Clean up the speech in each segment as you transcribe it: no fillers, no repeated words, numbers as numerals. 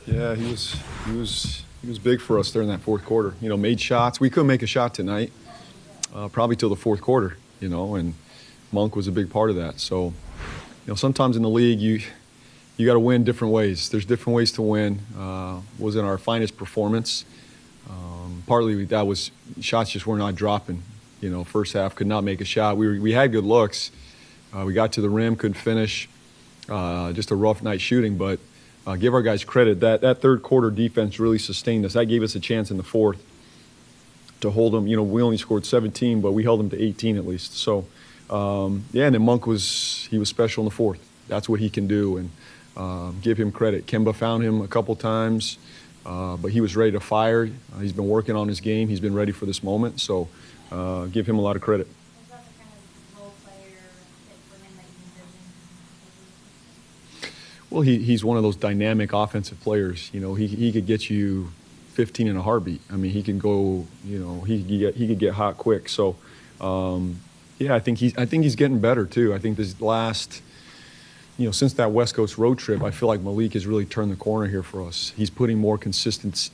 Yeah, he was big for us there in that fourth quarter. You know, made shots. We couldn't make a shot tonight, probably till the fourth quarter. You know, and Monk was a big part of that. So, you know, sometimes in the league you got to win different ways. There's different ways to win. Wasn't our finest performance. Partly that was shots just were not dropping. You know, first half could not make a shot. We had good looks. We got to the rim, couldn't finish. Just a rough night shooting, but give our guys credit. That third quarter defense really sustained us. That gave us a chance in the fourth to hold them. You know, we only scored 17, but we held them to 18 at least. So, yeah, and then Monk was special in the fourth. That's what he can do, and give him credit. Kemba found him a couple times, but he was ready to fire. He's been working on his game. He's been ready for this moment. So, give him a lot of credit. Was that the kind of role player fit for him that you envisioned? Well, he's one of those dynamic offensive players. You know, he could get you 15 in a heartbeat. I mean, he can go. You know, he could get hot quick. So, yeah, I think he's getting better too. I think this last, you know, since that West Coast road trip, I feel like Malik has really turned the corner here for us. He's putting more consistent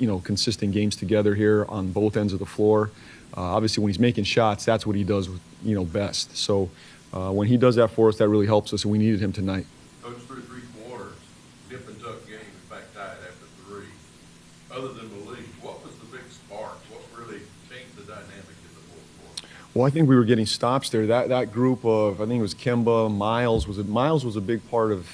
games together here on both ends of the floor. Obviously, when he's making shots, that's what he does, best. So when he does that for us, that really helps us, and we needed him tonight. Coach, through three quarters, dip and tuck game, in fact, tied after three. Other than Malik, what was the big spark? What really changed the dynamic in the fourth quarter? Well, I think we were getting stops there. That group of, I think it was Kemba, Miles was a big part of,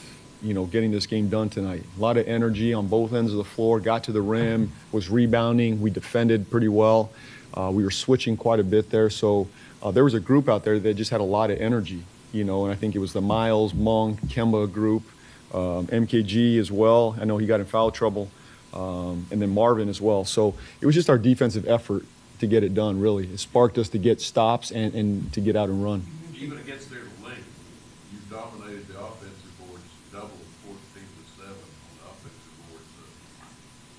getting this game done tonight. A lot of energy on both ends of the floor, got to the rim, was rebounding. We defended pretty well. We were switching quite a bit there. So there was a group out there that just had a lot of energy, and I think it was the Miles, Monk, Kemba group, MKG as well. I know he got in foul trouble, and then Marvin as well. So it was just our defensive effort to get it done, really. It sparked us to get stops and to get out and run. Even against their length, you dominated the offensive boards, double 14 to 7 on the offensive boards.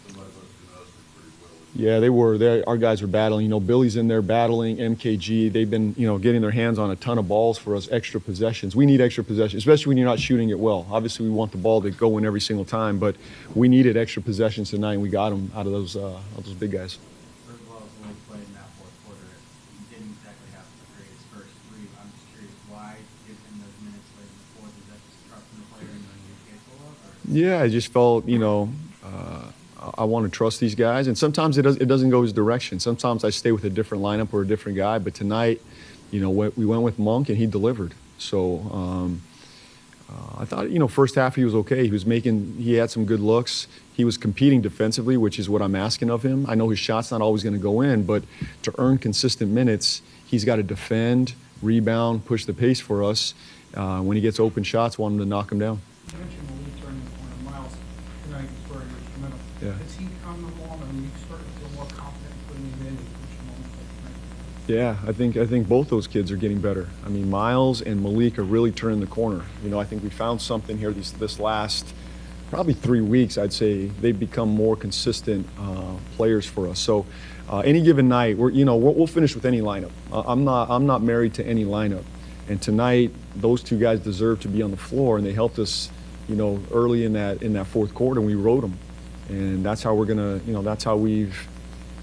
Somebody must have been hustling pretty well. Yeah, they were. Our guys were battling. Billy's in there battling, MKG. They've been, getting their hands on a ton of balls for us, extra possessions. We need extra possessions, especially when you're not shooting it well. Obviously, we want the ball to go in every single time, but we needed extra possessions tonight, and we got them out of those big guys. Played in that fourth quarter. He didn't exactly have the greatest first three. I'm just curious why give him those minutes late in the fourth. Is that just trusting the player and knowing you're capable of? Yeah, I just felt, I want to trust these guys, and sometimes it doesn't go his direction. Sometimes I stay with a different lineup or a different guy, but tonight, we went with Monk and he delivered. So I thought, first half he was okay. He had some good looks. He was competing defensively, which is what I'm asking of him. I know his shot's not always going to go in, but to earn consistent minutes, he's got to defend, rebound, push the pace for us. When he gets open shots, want him to knock them down. You mentioned Malik turning the corner. Miles tonight was very instrumental. Yeah. Has he come along and you start to feel more confident putting him in each moment like tonight? Yeah, I think both those kids are getting better. I mean, Miles and Malik are really turning the corner. I think we found something here this last probably 3 weeks. I'd say they've become more consistent players for us. So any given night, we'll finish with any lineup. I'm not married to any lineup. And tonight, those two guys deserve to be on the floor, and they helped us, early in that fourth quarter, and we rode them. And that's how that's how we've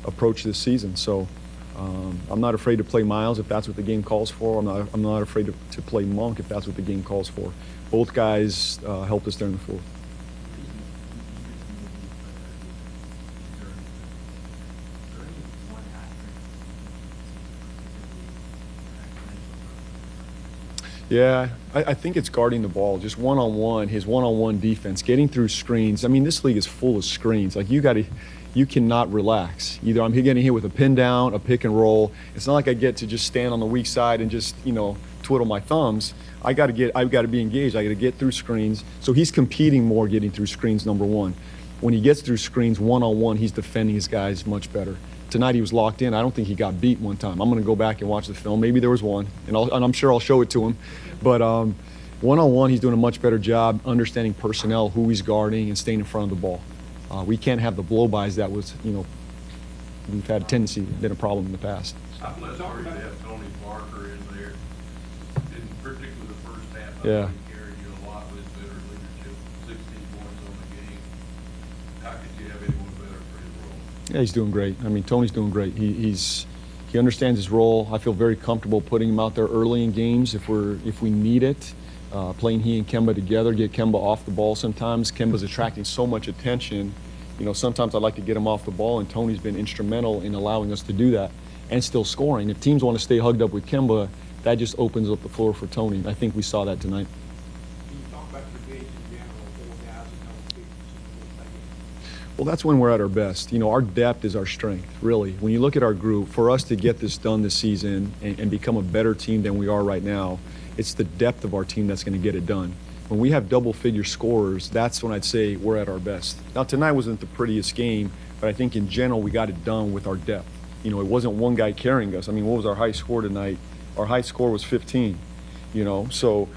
approached this season. So I'm not afraid to play Miles if that's what the game calls for. I'm not afraid to play Monk if that's what the game calls for. Both guys helped us there in the fourth. Yeah, I think it's guarding the ball, just one-on-one, his one-on-one defense, getting through screens. I mean, this league is full of screens. Like, you cannot relax. Either I'm getting hit with a pin down, a pick and roll. It's not like I get to just stand on the weak side and just, twiddle my thumbs. I've got to be engaged. I got to get through screens. So he's competing more getting through screens, number one. When he gets through screens one-on-one, he's defending his guys much better. Tonight he was locked in. I don't think he got beat one time. I'm going to go back and watch the film. Maybe there was one, and I'm sure I'll show it to him. But one-on-one, he's doing a much better job understanding personnel, who he's guarding, and staying in front of the ball. We can't have the blow-bys that was, we've had a tendency, been a problem in the past. I'm less worried to have Tony Parker in there, particularly the first half. Yeah. He carried you a lot with better leadership, 16 points on the game. How could Yeah, he's doing great. I mean, Tony's doing great. He understands his role. I feel very comfortable putting him out there early in games if we need it. Playing he and Kemba together, get Kemba off the ball sometimes. Kemba's attracting so much attention. You know, sometimes I like to get him off the ball, and Tony's been instrumental in allowing us to do that and still scoring. If teams want to stay hugged up with Kemba, that just opens up the floor for Tony. I think we saw that tonight. Can you talk about your bigs in general, 4 guys and no bigs? Well, that's when we're at our best. You know, our depth is our strength, really. When you look at our group, for us to get this done this season and become a better team than we are right now, it's the depth of our team that's going to get it done. When we have double-figure scorers, that's when I'd say we're at our best. Now, tonight wasn't the prettiest game, but I think in general we got it done with our depth. You know, it wasn't one guy carrying us. I mean, what was our high score tonight? Our high score was 15, you know, so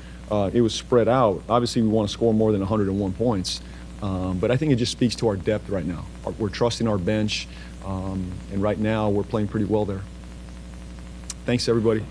it was spread out. Obviously, we want to score more than 101 points, but I think it just speaks to our depth right now. We're trusting our bench, and right now we're playing pretty well there. Thanks, everybody.